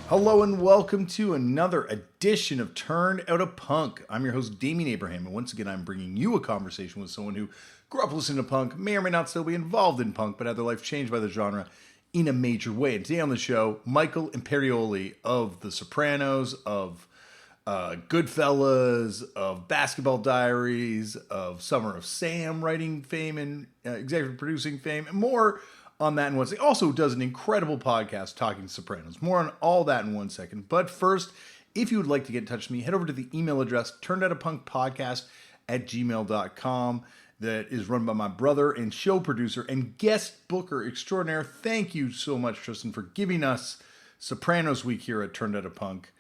Hello and welcome to another edition of Turned Out a Punk. I'm your host, Damian Abraham, and once again, I'm bringing you a conversation with someone who grew up listening to punk, may or may not still be involved in punk, but had their life changed by the genre in a major way. And today on the show, Michael Imperioli of The Sopranos, of Goodfellas, of Basketball Diaries, of Summer of Sam writing fame and executive producing fame, and more on that in one second. Also does an incredible podcast talking Sopranos. More on all that in 1 second. But first, if you would like to get in touch with me, head over to the email address, turnedoutapunkpodcast@gmail.com. That is run by my brother and show producer and guest booker extraordinaire. Thank you so much, Tristan, for giving us Sopranos Week here at Turned Out a Punk.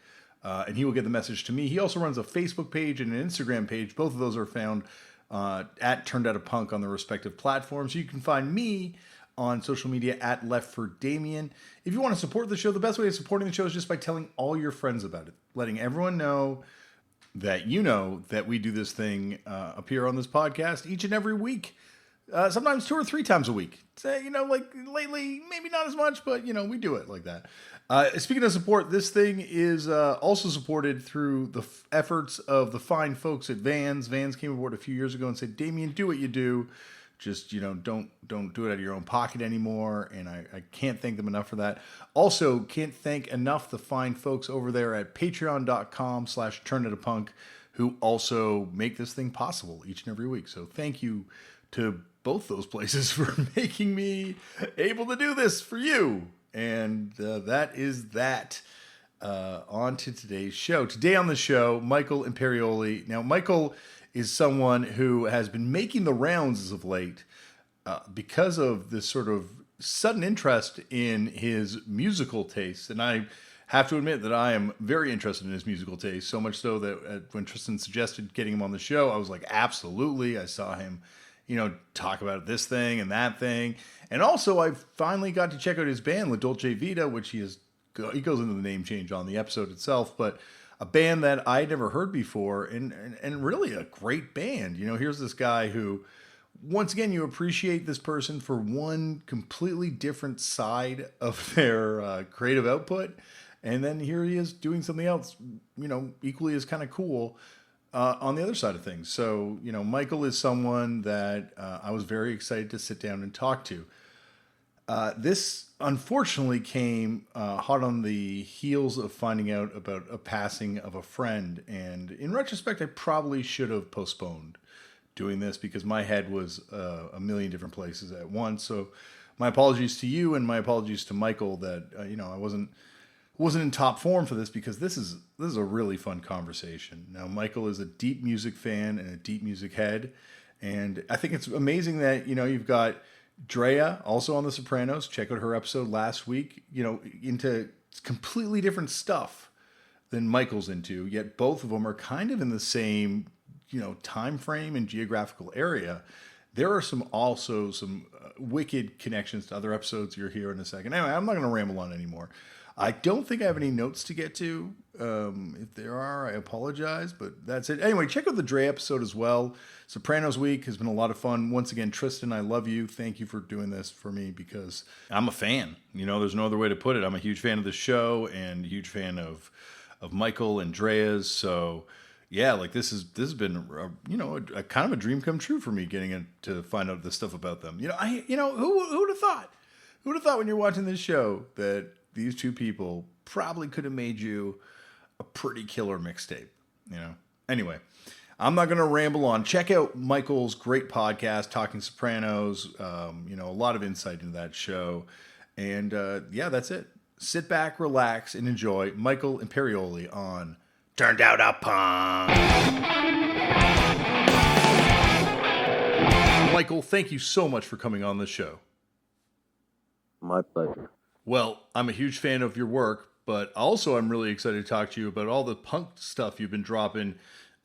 And he will get the message to me. He also runs a Facebook page and an Instagram page. Both of those are found at Turned Out a Punk on the respective platforms. You can find me on social media at Left for Damian. If you want to support the show, the best way of supporting the show is just by telling all your friends about it. Letting everyone know that we do this thing appear on this podcast each and every week. Sometimes 2 or 3 times a week. Say, like lately, maybe not as much, but, we do it like that. Speaking of support, this thing is also supported through the efforts of the fine folks at Vans. Vans came aboard a few years ago and said, Damian, do what you do. Just, don't do it out of your own pocket anymore. And I can't thank them enough for that. Also, can't thank enough the fine folks over there at patreon.com/turnedoutapunk who also make this thing possible each and every week. So thank you to both those places for making me able to do this for you. And that is that. On to today's show. Today on the show, Michael Imperioli. Now, Michael is someone who has been making the rounds as of late because of this sort of sudden interest in his musical taste. And I have to admit that I am very interested in his musical taste, so much so that when Tristan suggested getting him on the show, I was like, absolutely. I saw him, talk about this thing and that thing. And also, I finally got to check out his band, La Dolce Vita, which he goes into the name change on the episode itself, but a band that I'd never heard before, and really a great band. Here's this guy who, once again, you appreciate this person for one completely different side of their creative output, and then here he is doing something else, equally as kind of cool on the other side of things. So, Michael is someone that I was very excited to sit down and talk to. This unfortunately came hot on the heels of finding out about a passing of a friend. And in retrospect, I probably should have postponed doing this because my head was a million different places at once. So my apologies to you and my apologies to Michael that, I wasn't in top form for this because this is a really fun conversation. Now, Michael is a deep music fan and a deep music head. And I think it's amazing that, you've got Drea, also on The Sopranos, check out her episode last week, into completely different stuff than Michael's into, yet both of them are kind of in the same, time frame and geographical area. There are some wicked connections to other episodes you'll hear in a second. Anyway, I'm not going to ramble on anymore. I don't think I have any notes to get to. If there are, I apologize, but that's it. Anyway, check out the Dre episode as well. Sopranos Week has been a lot of fun. Once again, Tristan, I love you. Thank you for doing this for me because I'm a fan. There's no other way to put it. I'm a huge fan of the show and a huge fan of Michael and Drea's. So yeah, like this has been a kind of a dream come true for me getting to find out this stuff about them. Who would have thought? Who would have thought when you're watching this show that these two people probably could have made you a pretty killer mixtape, Anyway, I'm not going to ramble on. Check out Michael's great podcast, Talking Sopranos. A lot of insight into that show. And that's it. Sit back, relax, and enjoy Michael Imperioli on Turned Out a Punk. Michael, thank you so much for coming on the show. My pleasure. Well, I'm a huge fan of your work, but also I'm really excited to talk to you about all the punk stuff you've been dropping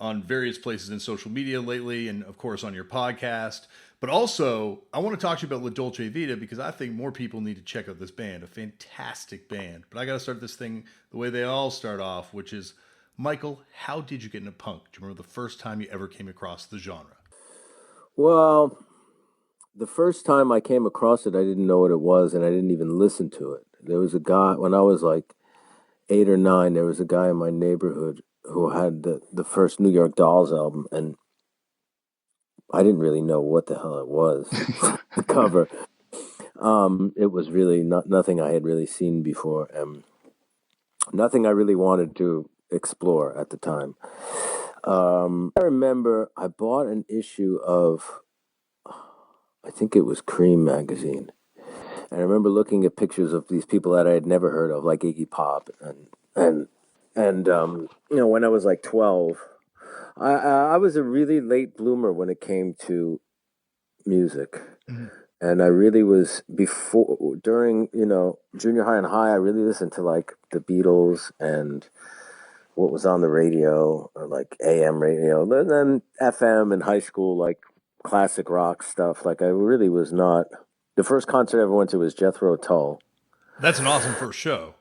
on various places in social media lately, and of course on your podcast. But also, I want to talk to you about La Dolce Vita because I think more people need to check out this band, a fantastic band. But I got to start this thing the way they all start off, which is, Michael, how did you get into punk? Do you remember the first time you ever came across the genre? Well, the first time I came across it, I didn't know what it was, and I didn't even listen to it. There was a guy, when I was like 8 or 9, there was a guy in my neighborhood who had the first New York Dolls album, and I didn't really know what the hell it was. The cover, it was really not nothing I had really seen before, and nothing I really wanted to explore at the time. I remember I bought an issue of, I think it was Cream magazine. And I remember looking at pictures of these people that I had never heard of, like Iggy Pop, and when I was like 12, I was a really late bloomer when it came to music, Mhm. and I really was before during junior high and high. I really listened to like the Beatles and what was on the radio, or like AM radio, and then FM in high school, like classic rock stuff. Like I really was not. The first concert I ever went to was Jethro Tull. That's an awesome first show.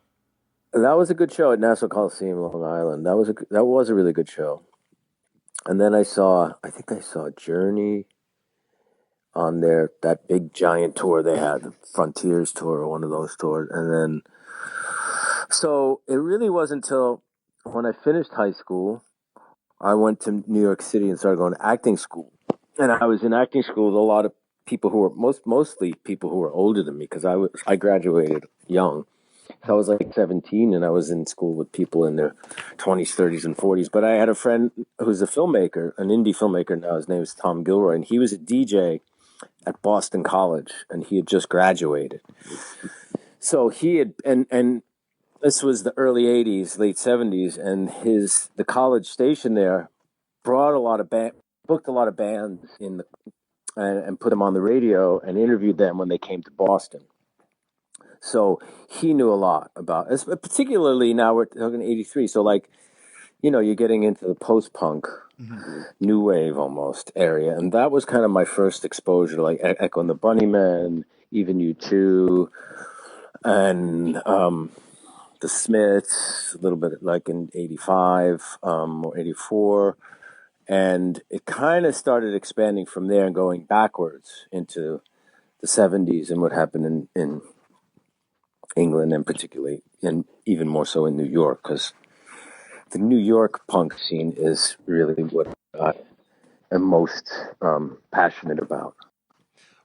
That was a good show at Nassau Coliseum, Long Island. That was a really good show. And then I think I saw Journey on that big giant tour they had, the Frontiers tour or one of those tours. And then, so it really wasn't until when I finished high school, I went to New York City and started going to acting school. And I was in acting school with a lot of people who were mostly people who were older than me, because I graduated young. So I was like 17, and I was in school with people in their 20s, 30s, and 40s. But I had a friend who's a filmmaker, an indie filmmaker now. His name is Tom Gilroy, and he was a DJ at Boston College, and he had just graduated. So he had, and this was the early 80s, late 70s, and the college station there brought booked a lot of bands and put them on the radio and interviewed them when they came to Boston. So he knew a lot about, particularly now we're talking 83. So like, you're getting into the post-punk, Mhm. new wave almost area. And that was kind of my first exposure to like Echo and the Bunnymen, even U2, and the Smiths, a little bit like in 85 or 84. And it kind of started expanding from there and going backwards into the 70s and what happened in England, and particularly, and even more so in New York, because the New York punk scene is really what I am most passionate about.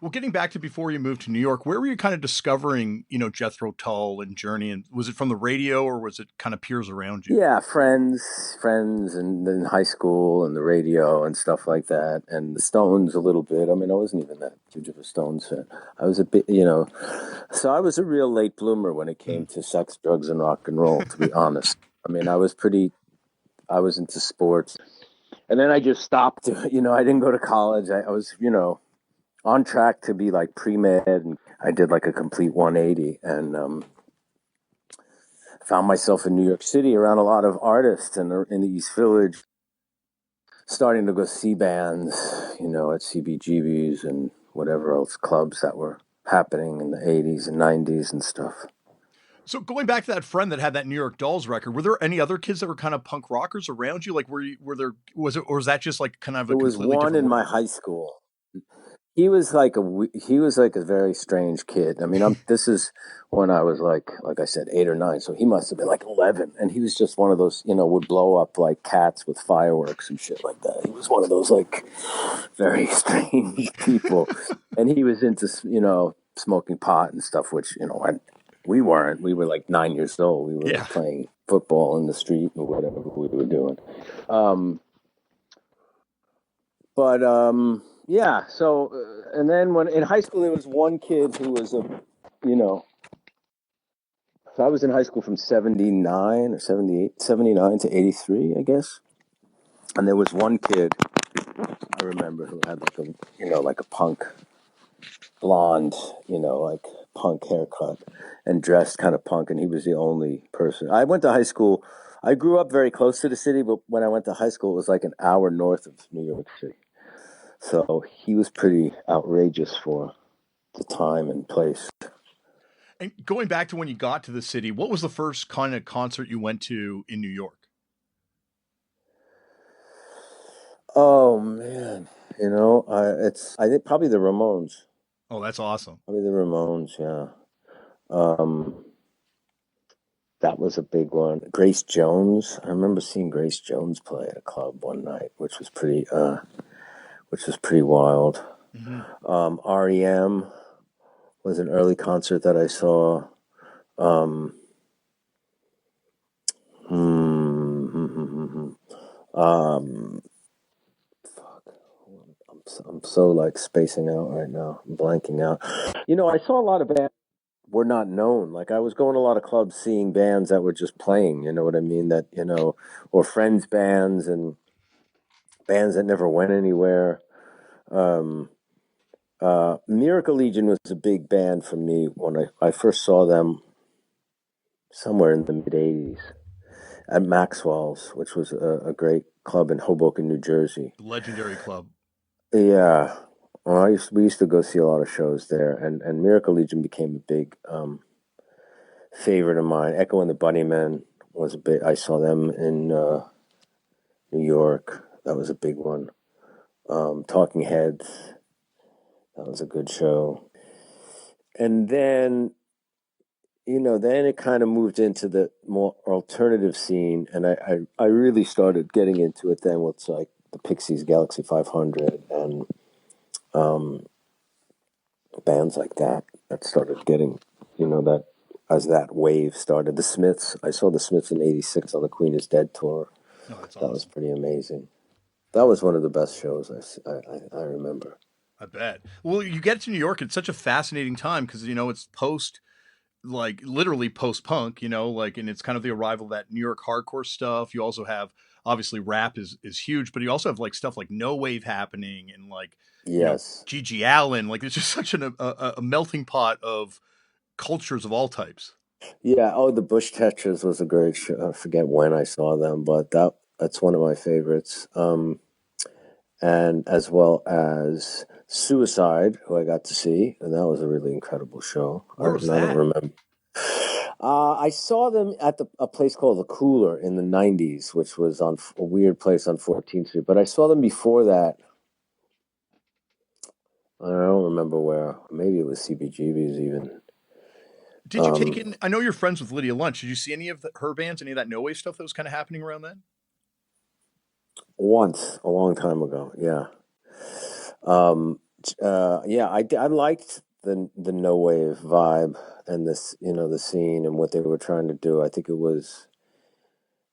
Well, getting back to before you moved to New York, where were you kind of discovering, Jethro Tull and Journey? And was it from the radio or was it kind of peers around you? Yeah, friends, and in high school, and the radio and stuff like that, and the Stones a little bit. I mean, I wasn't even that huge of a Stones fan. I was a bit, so I was a real late bloomer when it came Mm. to sex, drugs, and rock and roll, to be honest. I mean, I was into sports, and then I just stopped. I didn't go to college. I was, on track to be like pre-med, and I did like a complete 180, and found myself in New York City around a lot of artists and in the East Village, starting to go see bands, at CBGB's and whatever else clubs that were happening in the 80s and 90s and stuff. So going back to that friend that had that New York Dolls record, were there any other kids that were kind of punk rockers around you? Like, were there, was it, or was that just like kind of There a was completely one different in my world? high school. He was like a very strange kid. I mean, this is when I was like I said, 8 or 9. So he must have been like 11, and he was just one of those, would blow up like cats with fireworks and shit like that. He was one of those like very strange people, and he was into smoking pot and stuff, which we weren't. We were like 9 years old. We were Yeah. like playing football in the street or whatever we were doing. Um, but yeah. So and then when in high school there was one kid who was you know, so I was in high school from 79 or 78, 79 to 83, I guess. And there was one kid I remember who had like like a punk blonde, like punk haircut and dressed kind of punk. And he was the only person. I went to high school. I grew up very close to the city, but when I went to high school, it was like an hour north of New York City. So he was pretty outrageous for the time and place. And going back to when you got to the city, what was the first kind of concert you went to in New York? Oh man, I think probably the Ramones. Oh, that's awesome. Probably the Ramones, yeah. Um, That was a big one. Grace Jones. I remember seeing Grace Jones play at a club one night, which was pretty wild. Hmm. REM was an early concert that I saw. Um, um, I'm so like spacing out right now. I'm blanking out. I saw a lot of bands were not known. Like I was going to a lot of clubs seeing bands that were just playing, you know what I mean? That, or friends bands and bands that never went anywhere. Um, Miracle Legion was a big band for me when I first saw them somewhere in the mid 80s at Maxwell's, which was a great club in Hoboken, New Jersey. Legendary club. Yeah. Well, we used to go see a lot of shows there, and Miracle Legion became a big favorite of mine. Echo and the Bunnymen was a bit. I saw them in New York. That was a big one. Talking Heads. That was a good show. And then, then it kind of moved into the more alternative scene, and I really started getting into it then with like the Pixies, Galaxy 500, and bands like that started getting, that as that wave started. The Smiths, I saw the Smiths in '86 on the Queen is Dead tour. No, that's That was awesome. pretty amazing. That was one of the best shows I remember. I bet. Well, you get to New York, it's such a fascinating time because it's post, like literally post punk, like, and it's kind of the arrival of that New York hardcore stuff. You also have obviously rap is huge, but you also have like stuff like no wave happening and like Yes. Gigi Allen. Like it's just such a melting pot of cultures of all types. Yeah. Oh, the Bush Tetras was a great show. I forget when I saw them, but that's one of my favorites. And as well as Suicide, who I got to see, and that was a really incredible show. Where was And I don't that? remember. I saw them at a place called the Cooler in the '90s, which was on a weird place on 14th Street. But I saw them before that. I don't remember where. Maybe it was CBGB's even. Did you take Um, in? I know you're friends with Lydia Lunch. Did you see any of her bands, any of that no wave stuff that was kind of happening around then? Once a long time ago. Yeah. Yeah. I liked the no wave vibe and this, the scene and what they were trying to do. I think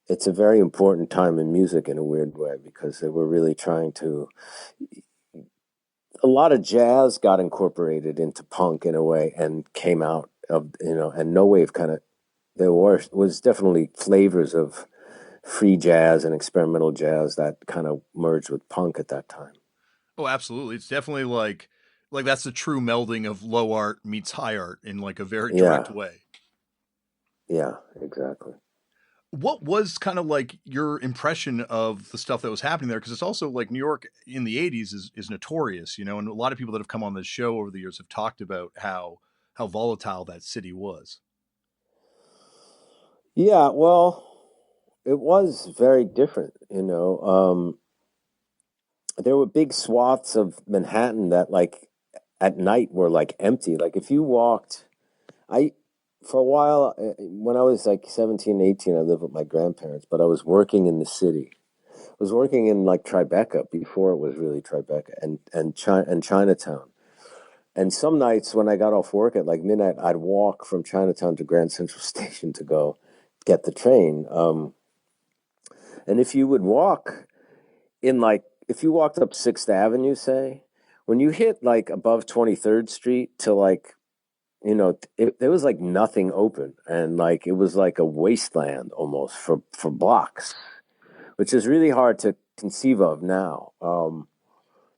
it's a very important time in music in a weird way because they were really trying to. A lot of jazz got incorporated into punk in a way and came out of, and no wave kind of. There was definitely flavors of free jazz and experimental jazz that kind of merged with punk at that time. Oh, absolutely. It's definitely like that's the true melding of low art meets high art in like a very direct Yeah, way. yeah, exactly. What was kind of like your impression of the stuff that was happening there? Because it's also like New York in the '80s is notorious, and a lot of people that have come on this show over the years have talked about how volatile that city was. Yeah, well, it was very different, there were big swaths of Manhattan that like at night were like empty. Like if you walked, I for a while when I was like 17, 18, I lived with my grandparents, but I was working in the city. I was working in like Tribeca before it was really Tribeca and Chinatown. And some nights when I got off work at like midnight, I'd walk from Chinatown to Grand Central Station to go get the train. And if you would walk in like, if you walked up Sixth Avenue, say, when you hit like above 23rd Street to like, there was like nothing open, and like it was like a wasteland almost for blocks, which is really hard to conceive of now.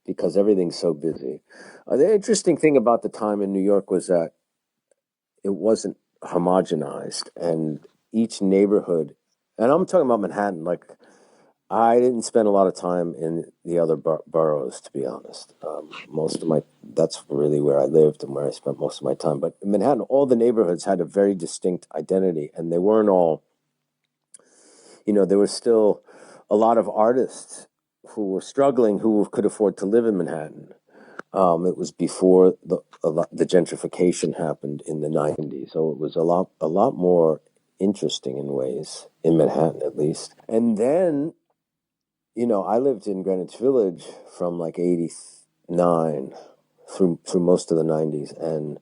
Because everything's so busy. The interesting thing about the time in New York was that it wasn't homogenized, and each neighborhood, and I'm talking about Manhattan, like I didn't spend a lot of time in the other boroughs, to be honest. That's really where I lived and where I spent most of my time. But in Manhattan, all the neighborhoods had a very distinct identity, and they weren't all, there was still a lot of artists who were struggling who could afford to live in Manhattan. It was before the gentrification happened in the '90s, so it was a lot more. interesting in ways, in Manhattan at least. And then, I lived in Greenwich Village from like 89 through most of the 90s. And,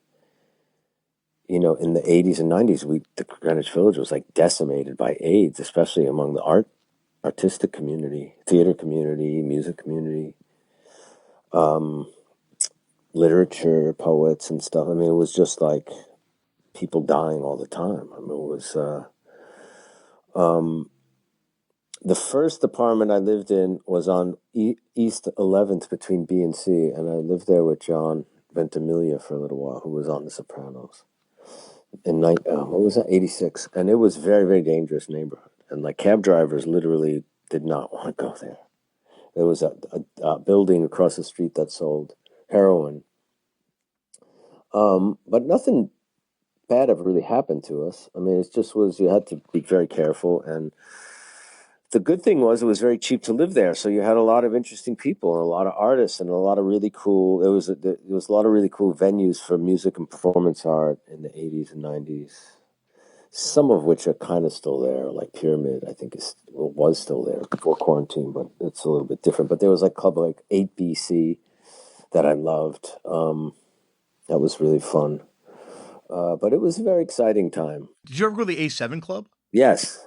in the 80s and 90s, the Greenwich Village was like decimated by AIDS, especially among the artistic community, theater community, music community, um, literature, poets and stuff. I mean, it was just like people dying all the time. I mean, it was um, the first apartment I lived in was on East 11th between B and C, and I lived there with John Ventimiglia for a little while, who was on The Sopranos in what was that, 86, and it was very, very dangerous neighborhood, and like cab drivers literally did not want to go there. There was a building across the street that sold heroin, but nothing bad ever really happened to us. I mean, it just was, you had to be very careful. And the good thing was it was very cheap to live there. So you had a lot of interesting people and a lot of artists and a lot of really cool, there was a lot of really cool venues for music and performance art in the 80s and 90s. Some of which are kind of still there, like Pyramid, I think was still there before quarantine, but it's a little bit different. But there was like club like 8BC that I loved. That was really fun. But it was a very exciting time. Did you ever go to the A7 Club? Yes.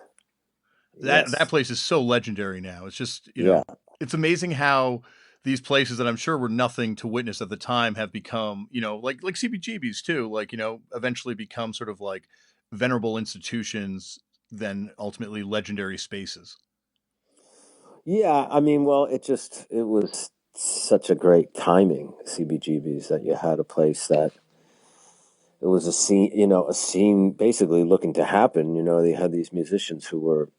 That place is so legendary now. It's just, Yeah. It's amazing how these places that I'm sure were nothing to witness at the time have become, like CBGBs too, like, eventually become sort of like venerable institutions, then ultimately legendary spaces. Yeah, I mean, well, it was such a great timing, CBGBs, that you had a place that it was a scene basically looking to happen. They had these musicians who were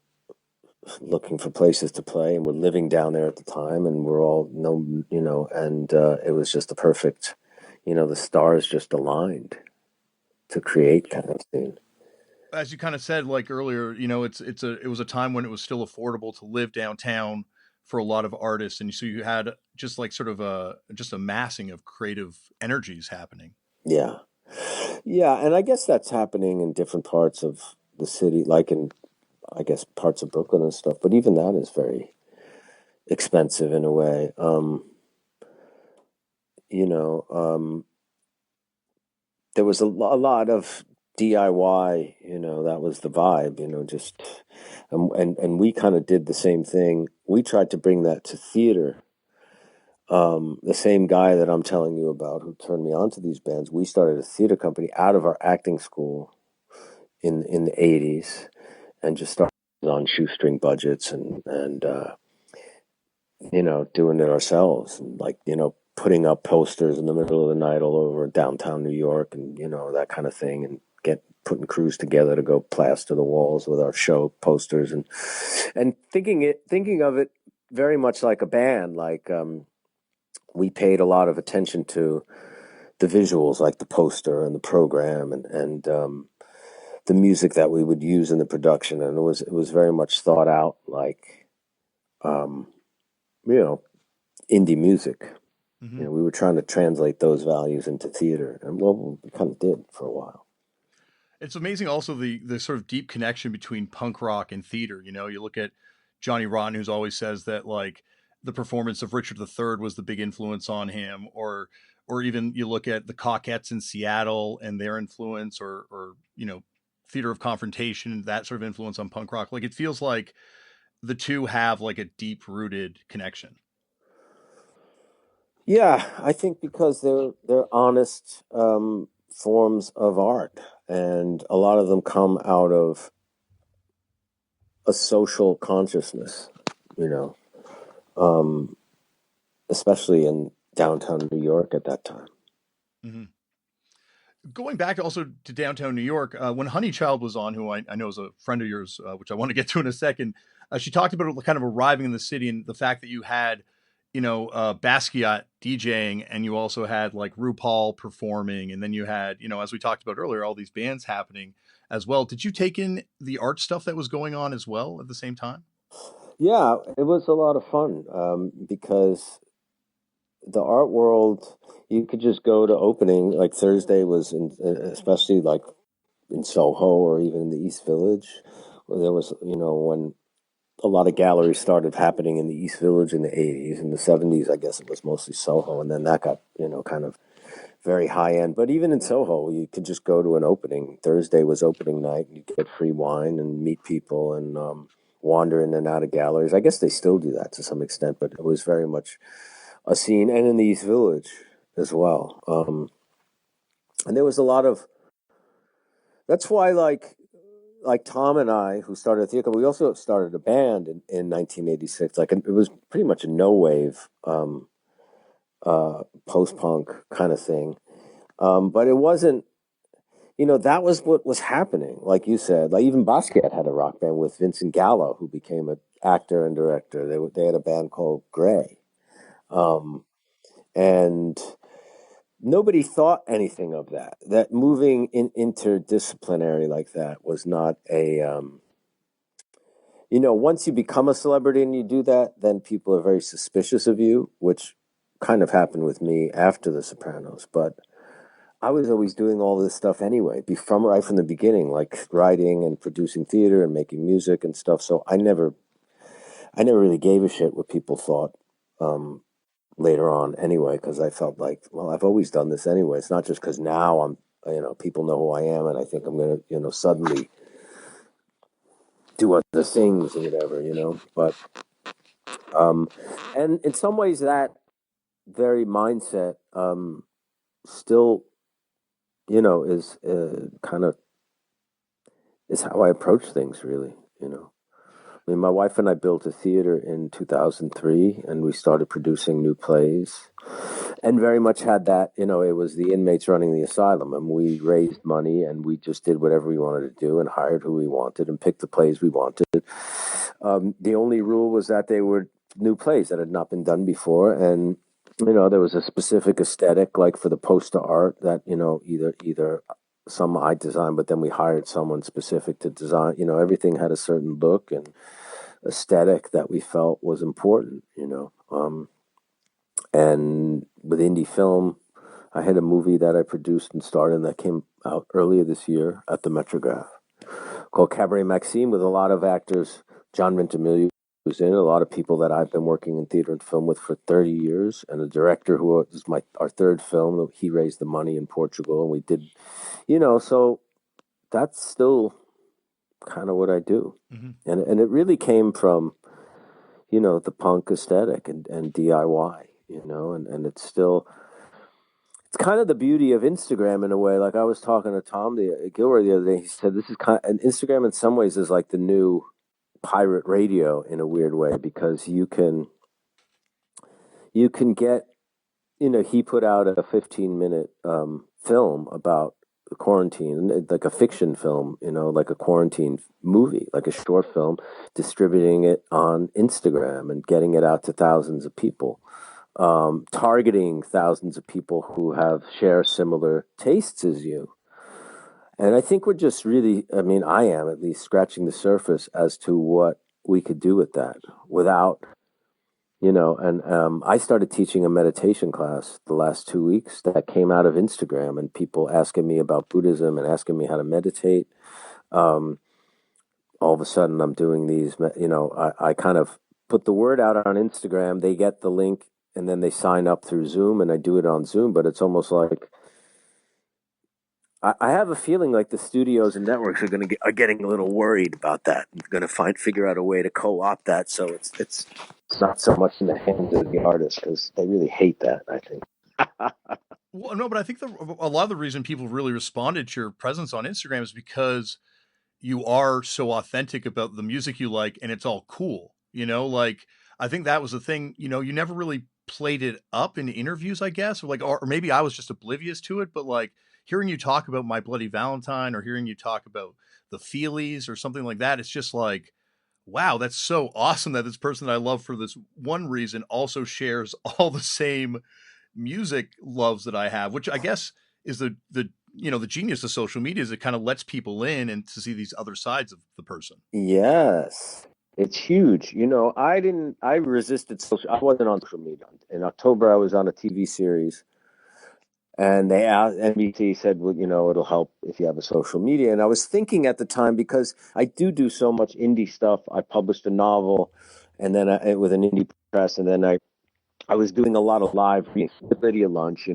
looking for places to play and were living down there at the time, and we're all and it was just the perfect, the stars just aligned to create kind of scene. As you kind of said, like earlier, it was a time when it was still affordable to live downtown for a lot of artists, and so you had just like sort of a massing of creative energies happening. Yeah. Yeah, and I guess that's happening in different parts of the city, like in, I guess, parts of Brooklyn and stuff. But even that is very expensive in a way. You know, there was a lot of DIY. That was the vibe. Just and we kind of did the same thing. We tried to bring that to theater. The same guy that I'm telling you about who turned me on to these bands, we started a theater company out of our acting school in the 80s, and just started on shoestring budgets and doing it ourselves, and like putting up posters in the middle of the night all over downtown New York, and that kind of thing, and putting crews together to go plaster the walls with our show posters, and thinking of it very much like a band. Like we paid a lot of attention to the visuals, like the poster and the program, and the music that we would use in the production, and it was very much thought out, like um, you know indie music. Mm-hmm. We were trying to translate those values into theater, and well, we kind of did for a while. It's amazing also the sort of deep connection between punk rock and theater. You look at Johnny Rotten, who's always says that like the performance of Richard III was the big influence on him, or even you look at the Cockettes in Seattle and their influence, or Theater of Confrontation, that sort of influence on punk rock. Like it feels like the two have like a deep rooted connection. Yeah, I think because they're honest forms of art, and a lot of them come out of a social consciousness. You know, um, especially in downtown New York at that time. Mm-hmm. Going back also to downtown New York, when Honeychild was on, who I know is a friend of yours, which I want to get to in a second, she talked about kind of arriving in the city and the fact that you had, Basquiat DJing, and you also had like RuPaul performing, and then you had, as we talked about earlier, all these bands happening as well. Did you take in the art stuff that was going on as well at the same time? Yeah, it was a lot of fun because the art world, you could just go to opening, like Thursday was, especially like in Soho or even in the East Village, where there was, when a lot of galleries started happening in the East Village in the 80s. In the 70s, I guess it was mostly Soho, and then that got, kind of very high end. But even in Soho, you could just go to an opening. Thursday was opening night. You get free wine and meet people and wander in and out of galleries. I guess they still do that to some extent, but it was very much a scene. And in the East Village as well. And there was a lot of. That's why, like Tom and I, who started a theater, we also started a band in 1986. Like, it was pretty much a no wave post punk kind of thing. But it wasn't, that was what was happening. Like you said, like even Basquiat had a rock band with Vincent Gallo, who became an actor and director. They had a band called Gray. And nobody thought anything of that. That moving interdisciplinary like that was not a, once you become a celebrity and you do that, then people are very suspicious of you, which kind of happened with me after The Sopranos. But I was always doing all this stuff anyway, from right from the beginning, like writing and producing theater and making music and stuff. So I never really gave a shit what people thought later on anyway, because I felt like, well, I've always done this anyway. It's not just because now people know who I am, and I think I'm going to, suddenly do other things or whatever. But and in some ways that very mindset still, is kind of is how I approach things, really. I mean, my wife and I built a theater in 2003, and we started producing new plays, and very much had that. It was the inmates running the asylum, and we raised money, and we just did whatever we wanted to do, and hired who we wanted, and picked the plays we wanted. The only rule was that they were new plays that had not been done before, and there was a specific aesthetic, like for the poster art, that either some I designed, but then we hired someone specific to design. Everything had a certain look and aesthetic that we felt was important. And with indie film, I had a movie that I produced and starred in that came out earlier this year at the Metrograph called Cabaret Maxime, with a lot of actors. John Ventimiglia was in it, a lot of people that I've been working in theater and film with for 30 years, and a director who was our third film. He raised the money in Portugal, and we did, so that's still kind of what I do. Mm-hmm. And it really came from, the punk aesthetic and DIY, and it's still, it's kind of the beauty of Instagram in a way. Like I was talking to Tom Gilroy the other day. He said this is and Instagram in some ways is like the new pirate radio in a weird way, because you can get, he put out a 15-minute film about quarantine, like a fiction film, like a quarantine movie, like a short film, distributing it on Instagram and getting it out to thousands of people, targeting thousands of people who share similar tastes as you. And I think we're just really, I mean, I am at least scratching the surface as to what we could do with that without, and I started teaching a meditation class the last 2 weeks that came out of Instagram, and people asking me about Buddhism and asking me how to meditate. All of a sudden, I'm doing these, I kind of put the word out on Instagram. They get the link, and then they sign up through Zoom, and I do it on Zoom, but it's almost like, I have a feeling like the studios and networks are getting a little worried about that. They're going to figure out a way to co-opt that, so it's not so much in the hands of the artists, because they really hate that, I think. Well, no, but I think a lot of the reason people really responded to your presence on Instagram is because you are so authentic about the music you like, and it's all cool. Like I think that was the thing. You never really played it up in interviews, I guess, or maybe I was just oblivious to it. But like hearing you talk about My Bloody Valentine, or hearing you talk about the Feelies or something like that, it's just like, wow, that's so awesome that this person that I love for this one reason also shares all the same music loves that I have, which I guess is the genius of social media, is it kind of lets people in and to see these other sides of the person. Yes, it's huge. I resisted social. I wasn't on social media. In October, I was on a TV series, And they asked, NBC said, well, it'll help if you have a social media. And I was thinking at the time, because I do so much indie stuff. I published a novel, and then with an indie press, and then I was doing a lot of live readings with Lydia Lunch,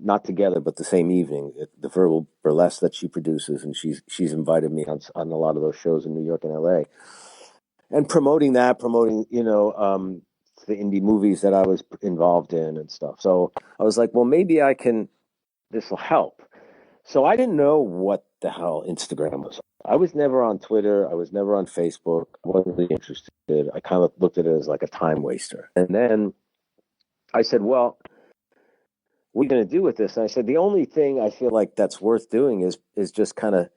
not together, but the same evening, the verbal burlesque that she produces, and she's invited me on a lot of those shows in New York and LA, and promoting the indie movies that I was involved in and stuff. So I was like, well, maybe this will help. So I didn't know what the hell Instagram was. I was never on Twitter. I was never on Facebook. I wasn't really interested. I kind of looked at it as like a time waster. And then I said, well, what are you going to do with this? And I said, the only thing I feel like that's worth doing is just kind of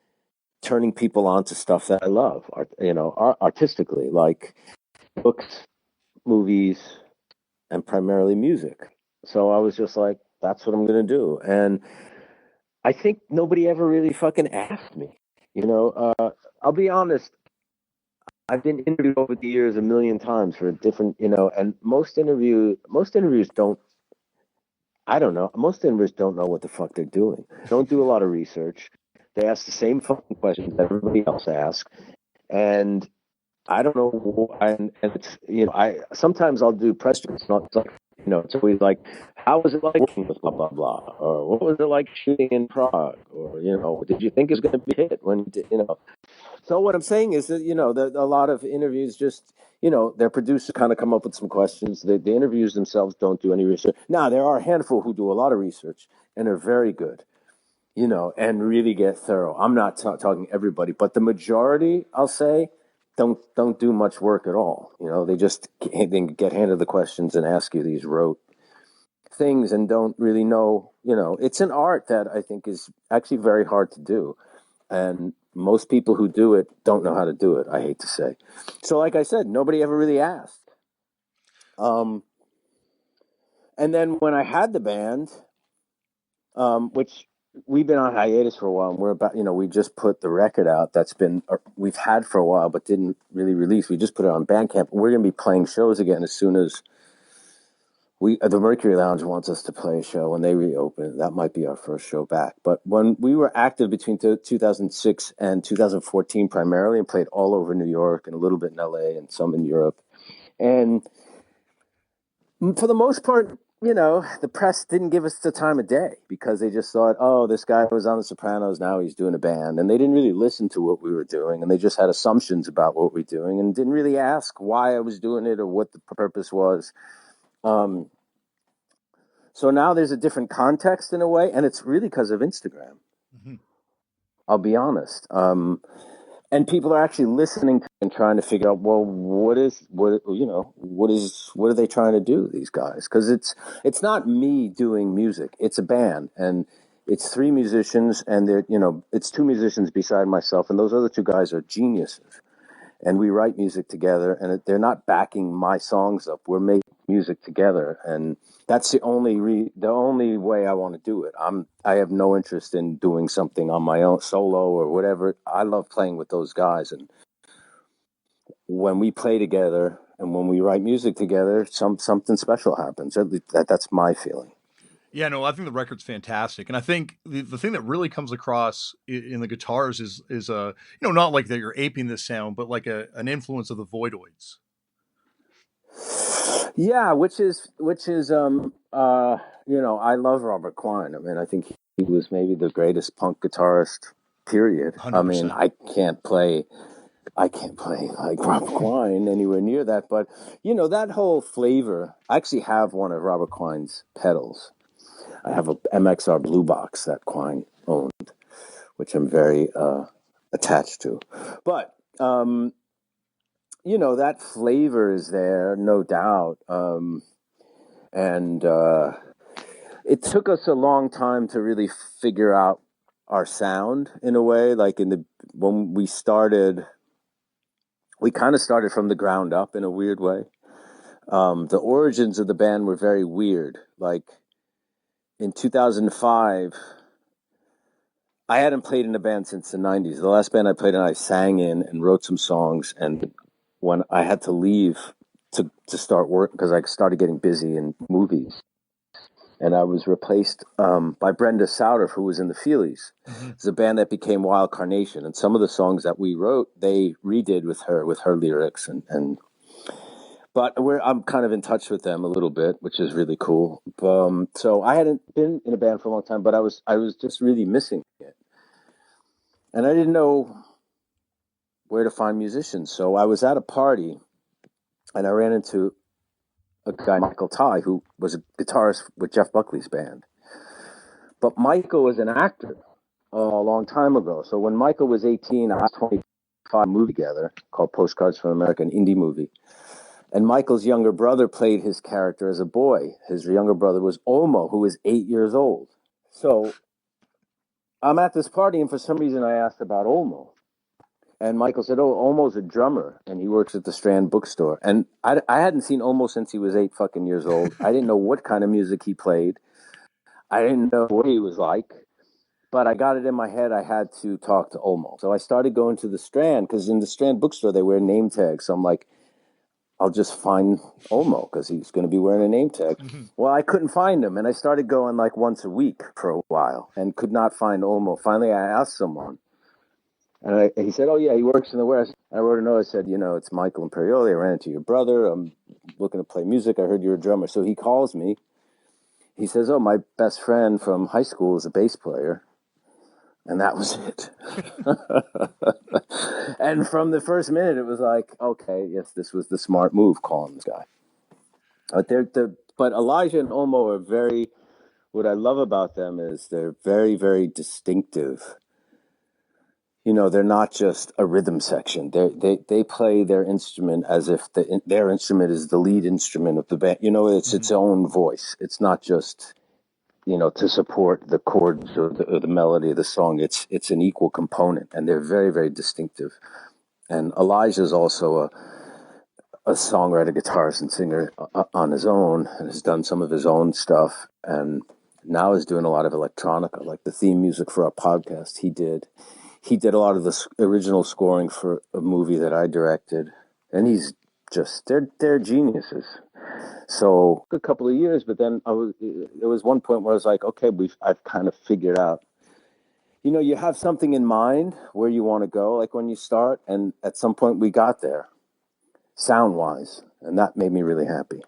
turning people on to stuff that I love, artistically, like books, movies, and primarily music. So I was just like, that's what I'm going to do. And I think nobody ever really fucking asked me. I'll be honest. I've been interviewed over the years a million times for different, and most interviews don't. I don't know. Most interviewers don't know what the fuck they're doing. They don't do a lot of research. They ask the same fucking questions that everybody else asks, and I don't know. And it's I sometimes I'll do press. It's not. It's like it's always like, how was it like working with blah blah blah, or what was it like shooting in Prague, or did you think it was going to be hit when you did. So what I'm saying is that that a lot of interviews just their producers kind of come up with some questions. The interviews themselves don't do any research. Now there are a handful who do a lot of research and are very good, and really get thorough. I'm not talking everybody, but the majority, I'll say, don't do much work at all. They just get handed the questions and ask you these rote things and don't really know. It's an art that I think is actually very hard to do, and most people who do it don't know how to do it, I hate to say. So like I said, nobody ever really asked. And then when I had the band, which we've been on hiatus for a while, and we're about, we just put the record out we've had for a while but didn't really release. We just put it on Bandcamp. We're going to be playing shows again as soon as the Mercury Lounge wants us to play a show when they reopen. That might be our first show back. But when we were active between 2006 and 2014 primarily, and played all over New York and a little bit in LA and some in Europe. And for the most part, the press didn't give us the time of day because they just thought, oh, this guy was on The Sopranos, now he's doing a band. And they didn't really listen to what we were doing, and they just had assumptions about what we were doing and didn't really ask why I was doing it or what the purpose was. So now there's a different context in a way, and it's really because of Instagram. Mm-hmm. I'll be honest. And people are actually listening and trying to figure out, well, what are they trying to do, these guys? Because it's not me doing music. It's a band, and it's three musicians, and it's two musicians beside myself, and those other two guys are geniuses. And we write music together, and they're not backing my songs up. We're making music together, and that's the only way I want to do it. I have no interest in doing something on my own, solo or whatever. I love playing with those guys, and when we play together and when we write music together, something special happens. That's my feeling. Yeah, no, I think the record's fantastic, and I think the thing that really comes across in the guitars is not like that you're aping this sound, but like an influence of the Voidoids. Yeah, which is I love Robert Quine. I mean, I think he was maybe the greatest punk guitarist, period. 100%. I mean, I can't play like Robert Quine anywhere near that, but that whole flavor. I actually have one of Robert Quine's pedals. I have a MXR Blue Box that Quine owned, which I'm very attached to. But that flavor is there, no doubt. And it took us a long time to really figure out our sound in a way. Like when we started, we kind of started from the ground up in a weird way. The origins of the band were very weird. Like in 2005, I hadn't played in a band since the 90s. The last band I played in, I sang in and wrote some songs. And when I had to leave to start work, because I started getting busy in movies, and I was replaced by Brenda Souter, who was in the Feelies. Mm-hmm. It's a band that became Wild Carnation, and some of the songs that we wrote, they redid with her lyrics, but I'm kind of in touch with them a little bit, which is really cool. So I hadn't been in a band for a long time, but I was just really missing it, and I didn't know where to find musicians. So I was at a party, and I ran into a guy, Michael Ty, who was a guitarist with Jeff Buckley's band. But Michael was an actor a long time ago. So when Michael was 18, I was 25, movie together called Postcards from America, an indie movie. And Michael's younger brother played his character as a boy. His younger brother was Olmo, who was 8 years old. So I'm at this party, and for some reason I asked about Olmo. And Michael said, "Oh, Olmo's a drummer, and he works at the Strand bookstore." And I hadn't seen Olmo since he was 8 years old. I didn't know what kind of music he played. I didn't know what he was like. But I got it in my head I had to talk to Olmo. So I started going to the Strand, because in the Strand bookstore, they wear name tags. So I'm like, I'll just find Olmo because he's going to be wearing a name tag. Mm-hmm. Well, I couldn't find him. And I started going like once a week for a while and could not find Olmo. Finally, I asked someone. And he said, "Oh, yeah, he works in the warehouse." I wrote a note. I said, "It's Michael Imperioli. I ran into your brother. I'm looking to play music. I heard you're a drummer." So he calls me. He says, "Oh, my best friend from high school is a bass player." And that was it. And from the first minute, it was like, okay, yes, this was the smart move, calling this guy. But Elijah and Olmo are very, what I love about them is they're very, very distinctive. They're not just a rhythm section. They play their instrument as if their instrument is the lead instrument of the band. It's its own voice. It's not just, to support the chords or the melody of the song. It's an equal component, and they're very, very distinctive. And Elijah's also a songwriter, guitarist, and singer on his own, and has done some of his own stuff, and now is doing a lot of electronica, like the theme music for our podcast. He did a lot of the original scoring for a movie that I directed, and he's just they're geniuses. So a couple of years, but then there was one point where I was like, okay, I've kind of figured out. You have something in mind where you want to go, like when you start, and at some point we got there, sound wise, and that made me really happy.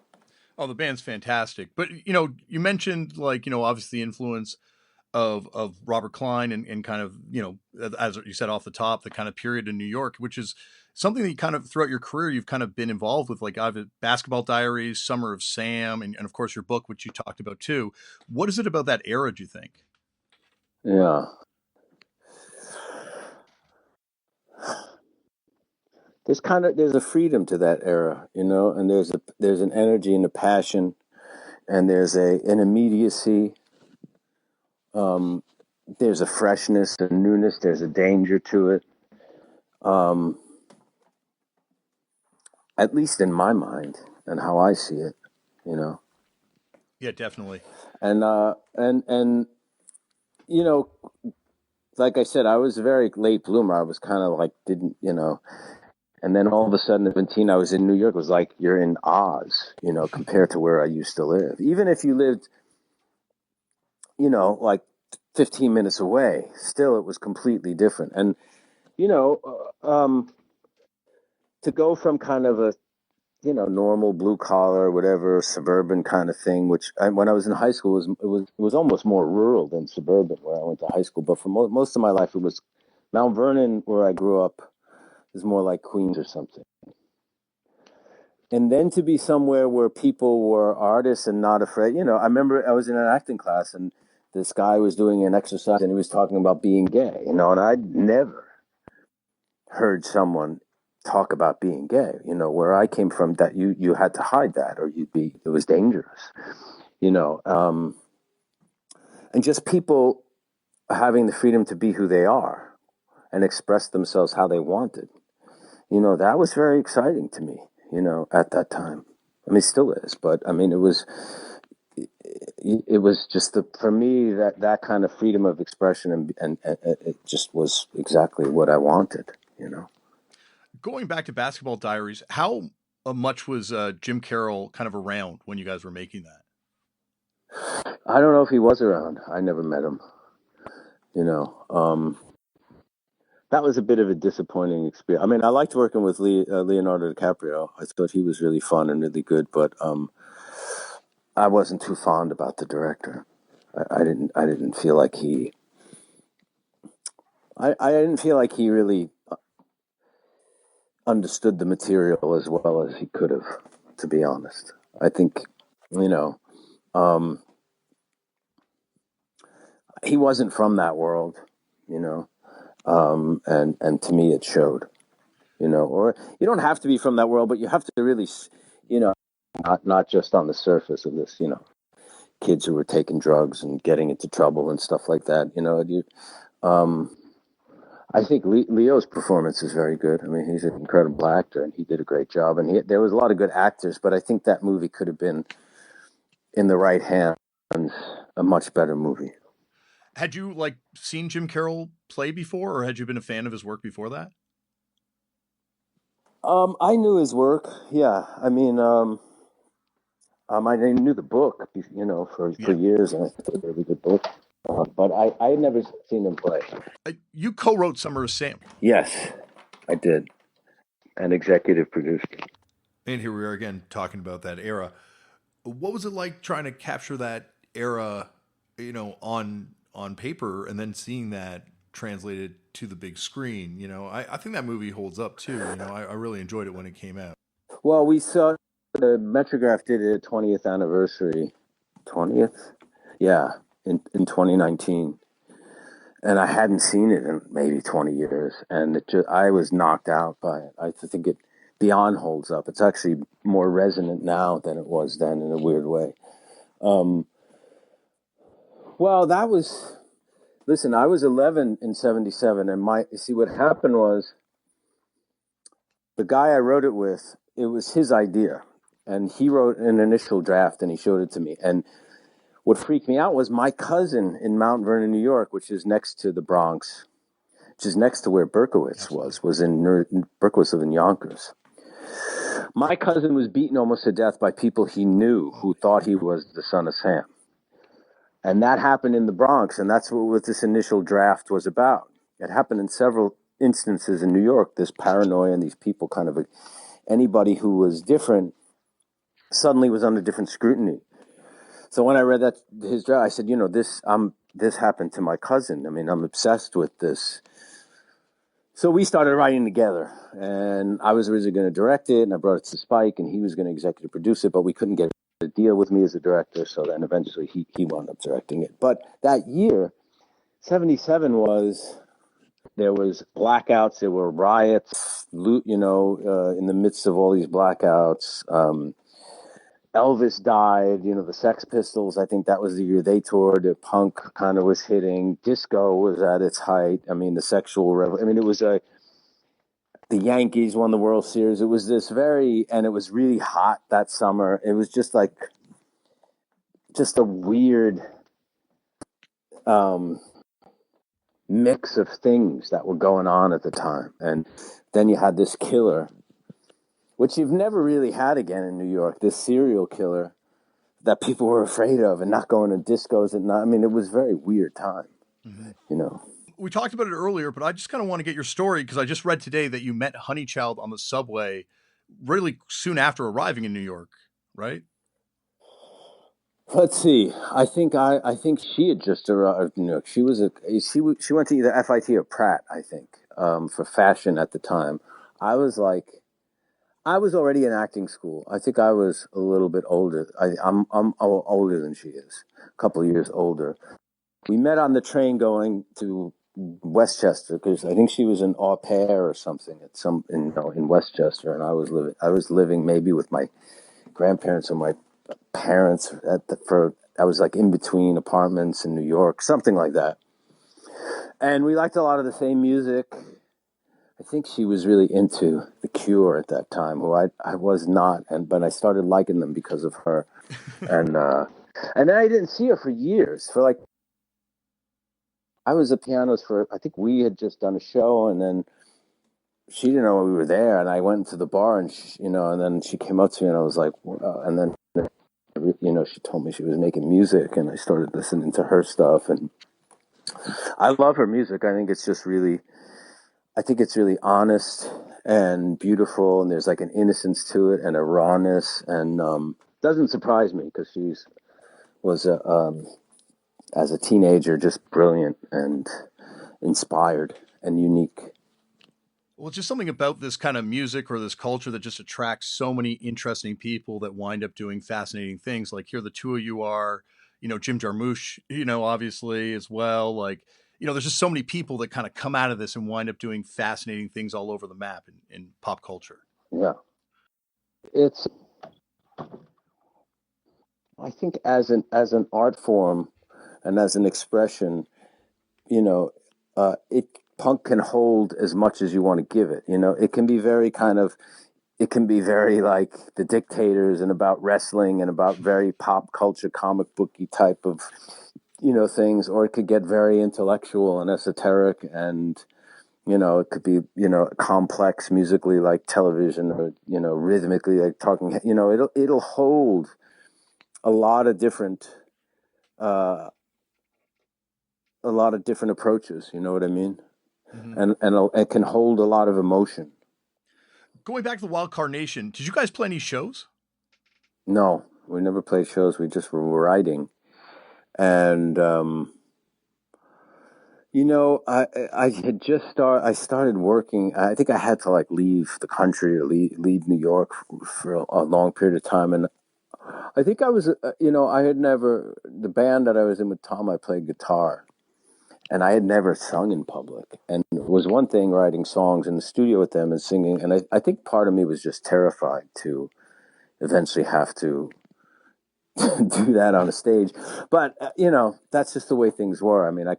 Oh, the band's fantastic. But you mentioned obviously the influence of Robert Klein and kind of, as you said off the top, the kind of period in New York, which is something that you kind of throughout your career, you've kind of been involved with, like I've Basketball Diaries, Summer of Sam, and of course your book, which you talked about too. What is it about that era, do you think? Yeah. There's a freedom to that era, and there's an energy and a passion, and there's an immediacy. There's a freshness, a newness. There's a danger to it. At least in my mind and how I see it, you know. Yeah, definitely. And like I said, I was a very late bloomer. I was kind of like didn't. And then all of a sudden at 17 I was in New York. It was like you're in Oz, compared to where I used to live. Even if you lived, like 15 minutes away, still it was completely different. And you know, to go from kind of a normal blue collar, whatever, suburban kind of thing, which when I was in high school, it was almost more rural than suburban where I went to high school. But for most of my life, it was Mount Vernon, where I grew up, is more like Queens or something. And then to be somewhere where people were artists and not afraid. I remember I was in an acting class, and this guy was doing an exercise, and he was talking about being gay, and I'd never heard someone talk about being gay. Where I came from, that you had to hide that, or it was dangerous. And just people having the freedom to be who they are and express themselves how they wanted. That was very exciting to me. At that time. I mean, it still is, but I mean, it was just for me, that kind of freedom of expression, and it just was exactly what I wanted. Going back to Basketball Diaries, how much was Jim Carroll kind of around when you guys were making that? I don't know if he was around. I never met him. You know, that was a bit of a disappointing experience. I mean, I liked working with Leonardo DiCaprio. I thought he was really fun and really good, but I wasn't too fond about the director. I didn't feel like he. I didn't feel like he really understood the material as well as he could have. To be honest, I think, you know, um, he wasn't from that world. You know, and to me, it showed. You know, or you don't have to be from that world, but you have to really, you know, not just on the surface of this, you know, kids who were taking drugs and getting into trouble and stuff like that. You know, um, I think Leo's performance is very good. I mean, he's an incredible actor, and he did a great job. And there was a lot of good actors, but I think that movie could have been, in the right hands, a much better movie. Had you like seen Jim Carroll play before, or had you been a fan of his work before that? I knew his work. Yeah, I mean, I knew the book, you know, for Yeah. years, and I thought it was a really good book. But I had never seen him play. You co-wrote Summer of Sam. Yes, I did, and executive produced. And here we are again talking about that era. What was it like trying to capture that era, on paper and then seeing that translated to the big screen? I think that movie holds up too. I really enjoyed it when it came out. Well, we saw the Metrograph did a 20th anniversary. 20th? Yeah, in 2019. And I hadn't seen it in maybe 20 years. And I was knocked out by it. I think it beyond holds up. It's actually more resonant now than it was then in a weird way. Um, well, listen, I was 11 in 77. And see, what happened was the guy I wrote it with, it was his idea. And he wrote an initial draft and he showed it to me. And what freaked me out was my cousin in Mount Vernon, New York, which is next to the Bronx, which is next to where Berkowitz was in Berkowitz lived in Yonkers. My cousin was beaten almost to death by people he knew who thought he was the son of Sam. And that happened in the Bronx, and that's what this initial draft was about. It happened in several instances in New York, this paranoia and these people anybody who was different suddenly was under different scrutiny. So when I read his draft, I said, this happened to my cousin. I mean, I'm obsessed with this. So we started writing together, and I was originally going to direct it, and I brought it to Spike, and he was going to executive produce it, but we couldn't get a deal with me as a director, so then eventually he wound up directing it. But that year, 77 there was blackouts, there were riots, loot, in the midst of all these blackouts. Elvis died, the Sex Pistols, I think that was the year they toured. Punk kind of was hitting. Disco was at its height. I mean, the sexual revolution. I mean, it was the Yankees won the World Series. It was and it was really hot that summer. It was just a weird mix of things that were going on at the time. And then you had this killer, which you've never really had again in New York, this serial killer that people were afraid of and not going to discos I mean, it was a very weird time, We talked about it earlier, but I just kind of want to get your story because I just read today that you met Honeychild on the subway really soon after arriving in New York, right? Let's see. I think she had just arrived in New York. She went to either FIT or Pratt, I think, for fashion at the time. I was already in acting school. I think I was a little bit older. I'm older than she is, a couple of years older. We met on the train going to Westchester because I think she was an au pair or something in Westchester, and I was living maybe with my grandparents or my parents I was like in between apartments in New York, something like that. And we liked a lot of the same music. I think she was really into The Cure at that time, who I was not, but I started liking them because of her. And then I didn't see her for years. I was at pianos I think we had just done a show, and then she didn't know we were there, and I went to the bar, and and then she came up to me, and I was like, and then she told me she was making music, and I started listening to her stuff, and I love her music. I think it's really honest and beautiful, and there's like an innocence to it and a rawness, and doesn't surprise me because she's was as a teenager just brilliant and inspired and unique. Well, it's just something about this kind of music or this culture that just attracts so many interesting people that wind up doing fascinating things. Like here, the two of you are, Jim Jarmusch, obviously as well. Like, there's just so many people that kind of come out of this and wind up doing fascinating things all over the map in pop culture. Yeah, it's I think as an art form and as an expression, you know, it punk can hold as much as you want to give it. It can be very it can be very like the Dictators and about wrestling and about very pop culture, comic booky type of, things, or it could get very intellectual and esoteric and, it could be, complex musically like television or, rhythmically like talking, it'll hold a lot of different, uh, a lot of different approaches. You know what I mean? Mm-hmm. And it can hold a lot of emotion. Going back to the Wild Carnation, did you guys play any shows? No, we never played shows. We just were writing, and I had just I started working. I think I had to like leave the country or leave New York for a long period of time, and I think I was, I had never the band that I was in with Tom. I played guitar, and I had never sung in public. And it was one thing writing songs in the studio with them and singing, and I think part of me was just terrified to eventually have to do that on a stage. But that's just the way things were. I mean, I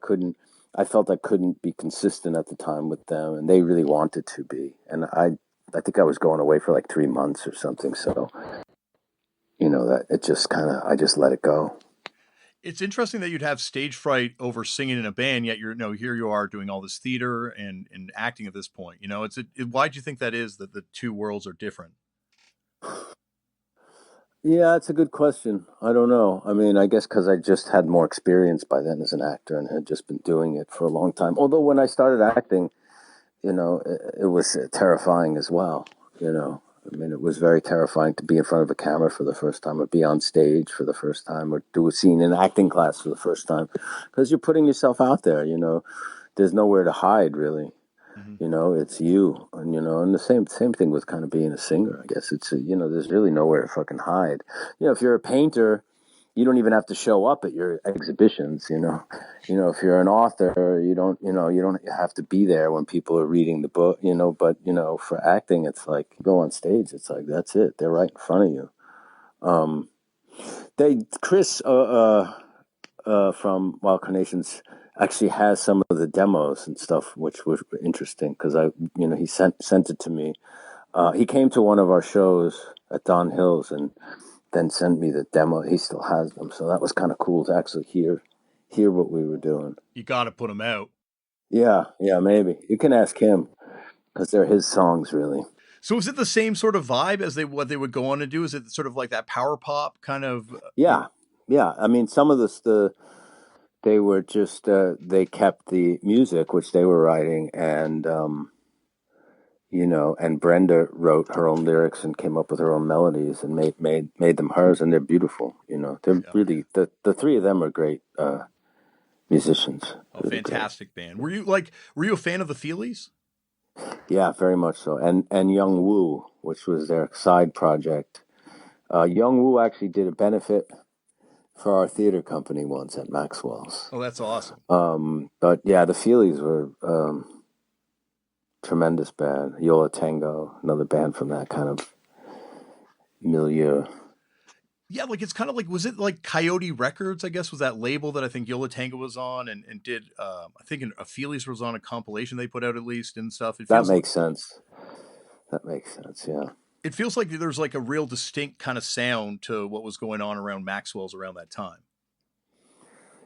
felt I couldn't be consistent at the time with them, and they really wanted to be. And I think I was going away for like 3 months or something. So, that it just I just let it go. It's interesting that you'd have stage fright over singing in a band, yet here you are doing all this theater and acting at this point. Why do you think that is that the two worlds are different? Yeah, it's a good question. I don't know. I mean, I guess because I just had more experience by then as an actor and had just been doing it for a long time. Although when I started acting, it was terrifying as well. I mean, it was very terrifying to be in front of a camera for the first time or be on stage for the first time or do a scene in acting class for the first time because you're putting yourself out there, There's nowhere to hide, really. Mm-hmm. It's you, and the same thing with kind of being a singer. I guess it's there's really nowhere to fucking hide. If you're a painter, you don't even have to show up at your exhibitions. If you're an author, you don't have to be there when people are reading the book. But for acting, it's like you go on stage. It's like that's it. They're right in front of you. Chris from Wild Carnations actually has some of the demos and stuff, which was interesting because he sent it to me. He came to one of our shows at Don Hills and then sent me the demo. He still has them, so that was kind of cool to actually hear what we were doing. You got to put them out. Yeah, maybe you can ask him because they're his songs, really. So is it the same sort of vibe as what they would go on to do? Is it sort of like that power pop kind of? Yeah. I mean, some of they were just they kept the music which they were writing, and and Brenda wrote her own lyrics and came up with her own melodies and made them hers, and they're beautiful. They're really the three of them are great musicians. Oh, really fantastic great band. Were you a fan of the Feelies? Yeah, very much so. And Young Woo, which was their side project. Young Woo actually did a benefit for our theater company once at Maxwell's. Oh, that's awesome. But yeah, the Feelies were tremendous band. Yola Tango, another band from that kind of milieu. Yeah, like it's kind of like, was it like Coyote Records, I guess, was that label that I think Yola Tango was on and did, I think Feelies was on a compilation they put out at least and stuff. That makes sense. That makes sense, yeah. It feels like there's like a real distinct kind of sound to what was going on around Maxwell's around that time.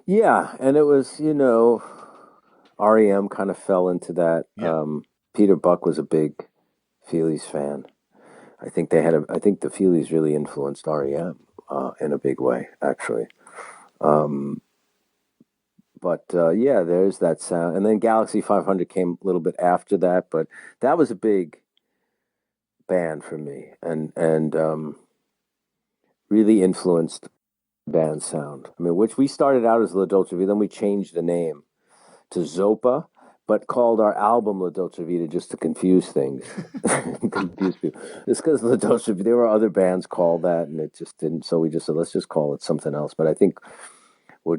Yeah, and it was, REM kind of fell into that. Yeah. Peter Buck was a big Feelies fan. I think the Feelies really influenced REM in a big way, actually. Um, but yeah, there's that sound, and then Galaxy 500 came a little bit after that, but that was a big band for me, and really influenced band sound. I mean, which we started out as La Dolce Vita, then we changed the name to Zopa, but called our album La Dolce Vita just to confuse things, confuse people. It's because La Dolce Vita, there were other bands called that, and it just didn't. So we just said, let's just call it something else. But I think we're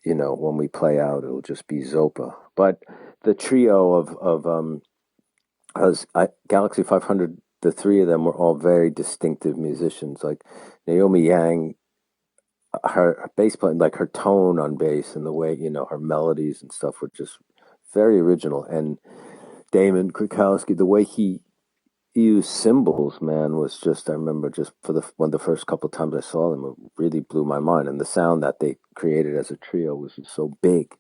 when we play out, it'll just be Zopa. But the trio of Galaxy 500, the three of them were all very distinctive musicians. Like Naomi Yang, her bass playing, like her tone on bass and the way, her melodies and stuff were just very original. And Damon Krukowski, the way he used cymbals, man, was just, I remember just when the first couple of times I saw them, it really blew my mind. And the sound that they created as a trio was just so big,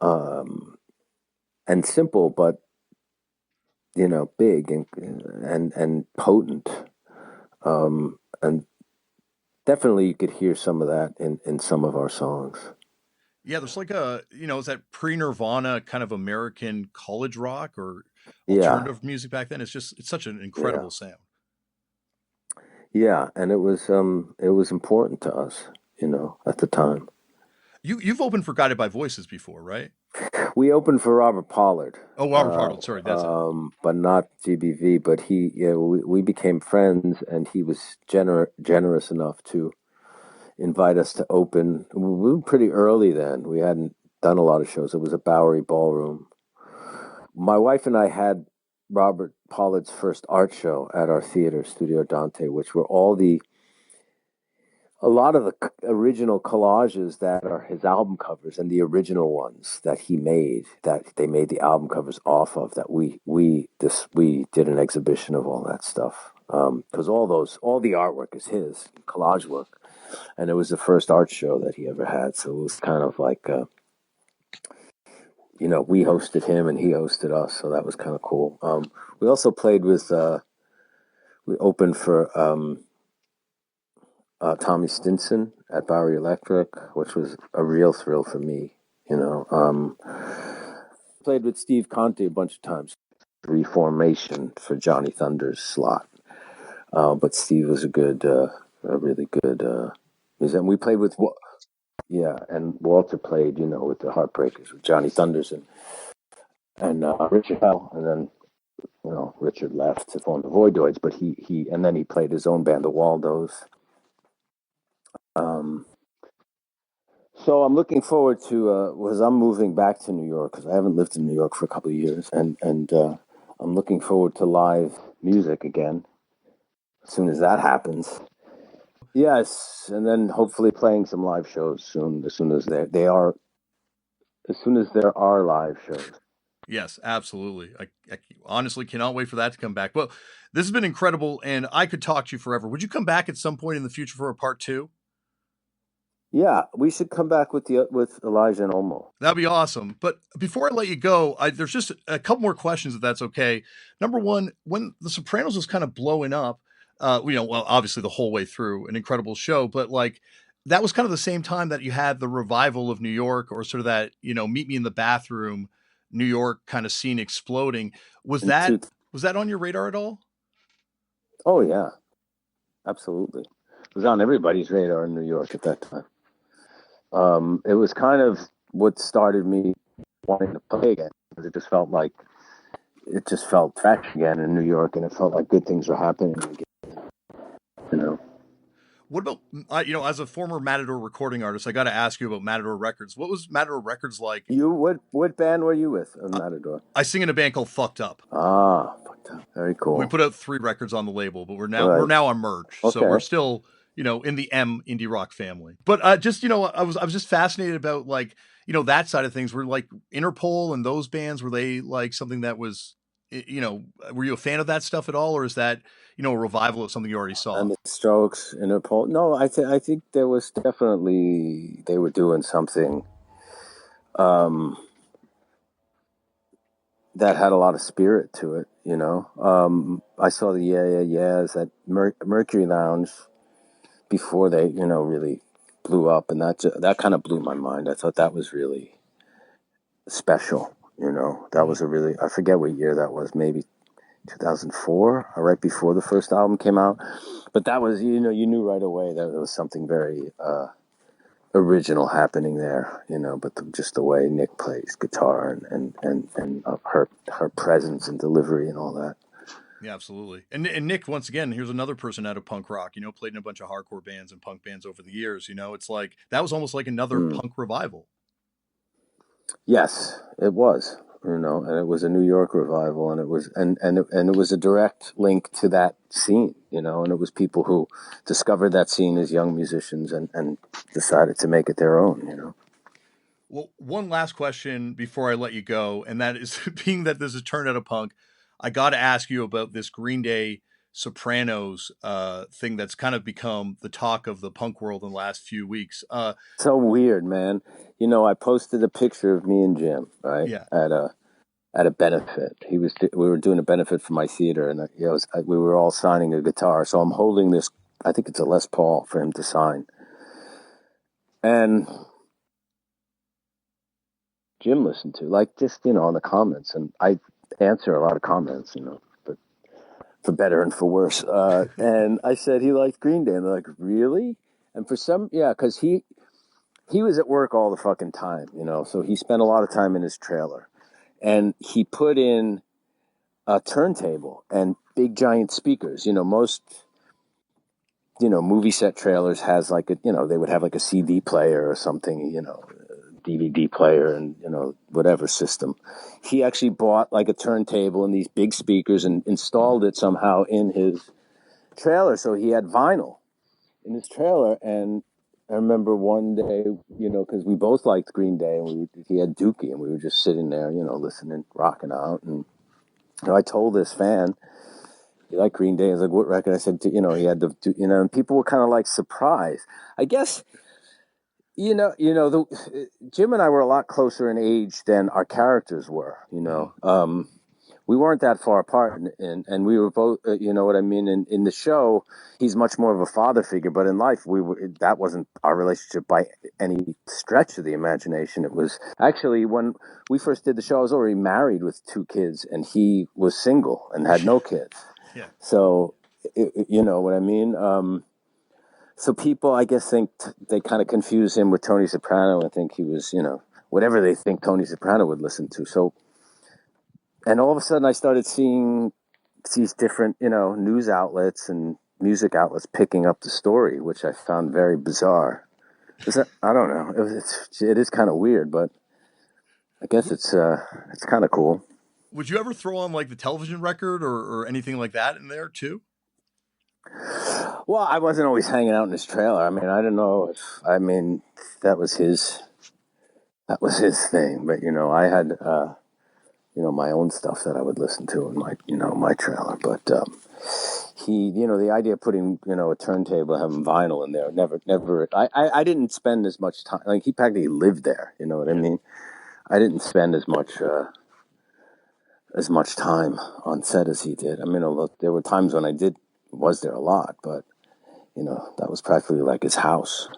and simple, but big and potent. And definitely you could hear some of that in some of our songs. Yeah, there's like is that pre-Nirvana kind of American college rock or Yeah, alternative music back then? It's such an yeah, incredible sound. yeah. And it was important to us, at the time. You've opened for Guided by Voices before, right? We opened for Robert Pollard, Oh, Robert Partle, sorry, that's it. but not GBV. But we became friends, and he was generous enough to invite us to open. We were pretty early then. We hadn't done a lot of shows. It was a Bowery Ballroom. My wife and I had Robert Pollard's first art show at our theater, Studio Dante, which were a lot of the original collages that are his album covers and the original ones that he made, that they made the album covers off of, that we did an exhibition of all that stuff. Because all the artwork is his collage work, and it was the first art show that he ever had. So it was kind of like, we hosted him and he hosted us, so that was kind of cool. We also played with, we opened for Tommy Stinson at Bowery Electric, which was a real thrill for me. Played with Steve Conte a bunch of times. Reformation for Johnny Thunder's slot, but Steve was a really good musician. We played with, and Walter played, with the Heartbreakers, with Johnny Thunders and Richard Hell, and then Richard left to form the Voidoids, but and then he played his own band, the Waldos. So I'm looking forward to, because I'm moving back to New York, because I haven't lived in New York for a couple of years, and I'm looking forward to live music again as soon as that happens. Yes, and then hopefully playing some live shows soon, as soon as there are live shows. Yes, absolutely. I honestly cannot wait for that to come back. Well, this has been incredible, and I could talk to you forever. Would you come back at some point in the future for a part 2? Yeah, we should come back with Elijah and Olmo. That'd be awesome. But before I let you go, there's just a couple more questions, if that's okay. Number one, when The Sopranos was kind of blowing up, well, obviously the whole way through, an incredible show, but like that was kind of the same time that you had the revival of New York, or sort of that, meet me in the bathroom, New York kind of scene exploding. Was that on your radar at all? Oh yeah, absolutely. It was on everybody's radar in New York at that time. It was kind of what started me wanting to play again, because it just felt fresh again in New York, and it felt like good things were happening again. What about, as a former Matador recording artist, I got to ask you about Matador Records. What was Matador Records like? What band were you with on Matador? I sing in a band called Fucked Up. Ah, Fucked Up. Very cool. We put out 3 records on the label, but we're now on merge. Okay. So we're still, in the M indie rock family. But I was just fascinated about, like, that side of things. Were like Interpol and those bands, were they like something that was, were you a fan of that stuff at all, or is that, a revival of something you already saw? And the Strokes, Interpol. No, I think there was definitely, they were doing something that had a lot of spirit to it, I saw the Yeah Yeah Yeahs at Mercury Lounge before they, really blew up, and that kind of blew my mind. I thought that was really special. That was a really, I forget what year that was, maybe 2004, or right before the first album came out. But that was, you knew right away that there was something very original happening there, but just the way Nick plays guitar and her presence and delivery and all that. Yeah, absolutely. And Nick, once again, here's another person out of punk rock, played in a bunch of hardcore bands and punk bands over the years. It's like, that was almost like another punk revival. Yes, it was, and it was a New York revival, and it was, and it was a direct link to that scene, and it was people who discovered that scene as young musicians and decided to make it their own, Well, one last question before I let you go, and that is, being that this is turned out of punk, I got to ask you about this Green Day Sopranos thing that's kind of become the talk of the punk world in the last few weeks. So weird, man. I posted a picture of me and Jim, right? Yeah. At a benefit. We were doing a benefit for my theater, and we were all signing a guitar. So I'm holding this. I think it's a Les Paul for him to sign, and Jim listened to, like, just on the comments, and I answer a lot of comments, but for better and for worse. And I said he liked Green Day, and they're like, really? And for some, yeah, because he was at work all the fucking time, so he spent a lot of time in his trailer. And he put in a turntable and big giant speakers. Most, movie set trailers has like they would have like a CD player or something, DVD player and, whatever system. He actually bought like a turntable and these big speakers and installed it somehow in his trailer. So he had vinyl in his trailer. And I remember one day, because we both liked Green Day, and he had Dookie, and we were just sitting there, listening, rocking out. And I told this fan, "You like Green Day?" I was like, "What record?" I said, he had the, and people were kind of like surprised. I guess, Jim and I were a lot closer in age than our characters were. We weren't that far apart, and we were both, you know what I mean? In the show, he's much more of a father figure, but in life, that wasn't our relationship by any stretch of the imagination. It was actually, when we first did the show, I was already married with 2 kids, and he was single and had no kids. Yeah. So, you know what I mean? So people, I guess, think they kind of confuse him with Tony Soprano and think he was, whatever they think Tony Soprano would listen to. So, and all of a sudden I started seeing these different, news outlets and music outlets picking up the story, which I found very bizarre. I don't know. It is kind of weird, but I guess it's kind of cool. Would you ever throw on like the television record or anything like that in there too? Well, I wasn't always hanging out in his trailer. I mean, I don't know that was his thing, but I had my own stuff that I would listen to in my trailer. But he, the idea of putting a turntable, having vinyl in there, never. I didn't spend as much time. Like, he practically lived there. You know what I mean? I didn't spend as much time on set as he did. I mean, although there were times when was there a lot, but that was practically like his house.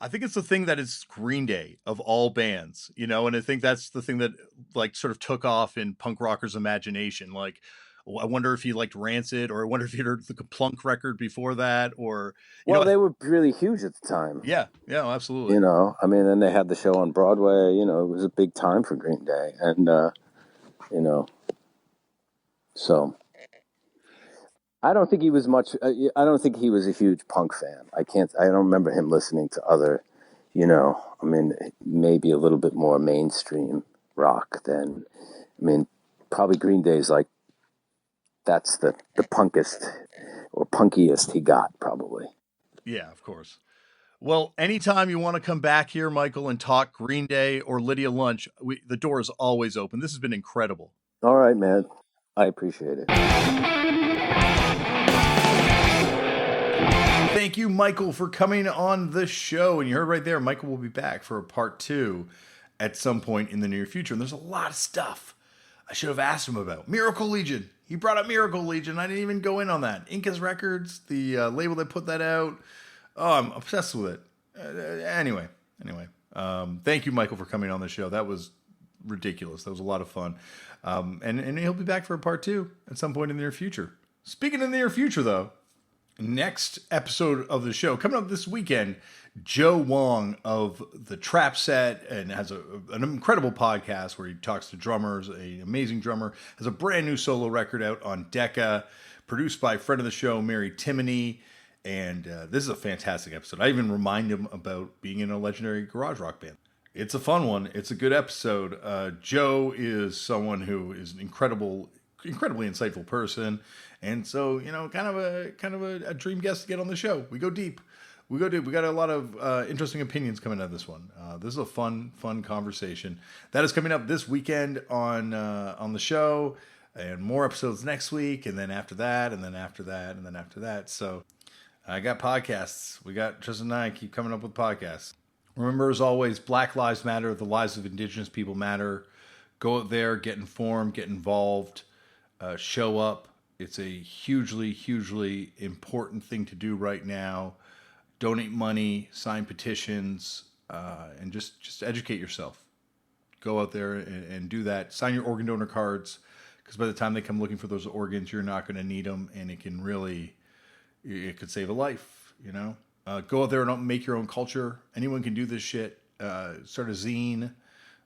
I think it's the thing that is Green Day of all bands, and I think that's the thing that like sort of took off in punk rockers' imagination. Like, I wonder if he liked Rancid, or I wonder if he heard the Plunk record before that, or they were really huge at the time. Yeah, absolutely. Then they had the show on Broadway. It was a big time for Green Day, and so I don't think he was much. I don't think he was a huge punk fan. I don't remember him listening to other, maybe a little bit more mainstream rock than. Probably Green Day's like, that's the punkest or punkiest he got, probably. Yeah, of course. Well, anytime you want to come back here, Michael, and talk Green Day or Lydia Lunch, the door is always open. This has been incredible. All right, man. I appreciate it. Thank you, Michael, for coming on the show. And you heard right there, Michael will be back for a part 2 at some point in the near future. And there's a lot of stuff I should have asked him about. Miracle Legion. He brought up Miracle Legion. I didn't even go in on that. Incas Records, the label that put that out. Oh, I'm obsessed with it. Anyway. Thank you, Michael, for coming on the show. That was ridiculous. That was a lot of fun. And he'll be back for a part 2 at some point in the near future. Speaking of the near future, though, next episode of the show coming up this weekend, Joe Wong of the Trap Set and has an incredible podcast where he talks to drummers, an amazing drummer, has a brand new solo record out on Decca, produced by friend of the show, Mary Timoney. And this is a fantastic episode. I even remind him about being in a legendary garage rock band. It's a fun one. It's a good episode. Joe is someone who is an incredibly insightful person, and so kind of a dream guest to get on the show. We go deep. We got a lot of interesting opinions coming out of this one. This is a fun conversation that is coming up this weekend on the show, and more episodes next week, and then after that, and then after that, and then after that. So I got podcasts. We got Tristan and I keep coming up with podcasts. Remember, as always, Black Lives Matter. The lives of Indigenous people matter. Go out there, get informed, get involved, show up. It's a hugely important thing to do right now. Donate money, sign petitions, and just educate yourself. Go out there and do that. Sign your organ donor cards, because by the time they come looking for those organs, you're not going to need them, and it could save a life, Go out there and make your own culture. Anyone can do this shit. Start a zine.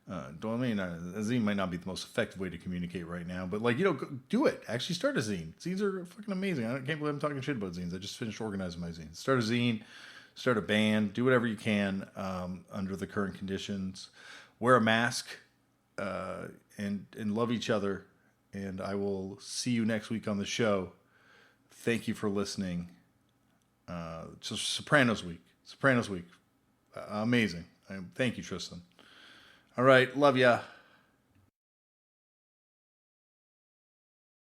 A zine might not be the most effective way to communicate right now, but do it. Actually start a zine. Zines are fucking amazing. I can't believe I'm talking shit about zines. I just finished organizing my zines. Start a zine, start a band, do whatever you can under the current conditions. Wear a mask and love each other. And I will see you next week on the show. Thank you for listening. Sopranos week. Amazing. Thank you, Tristan. All right. Love ya.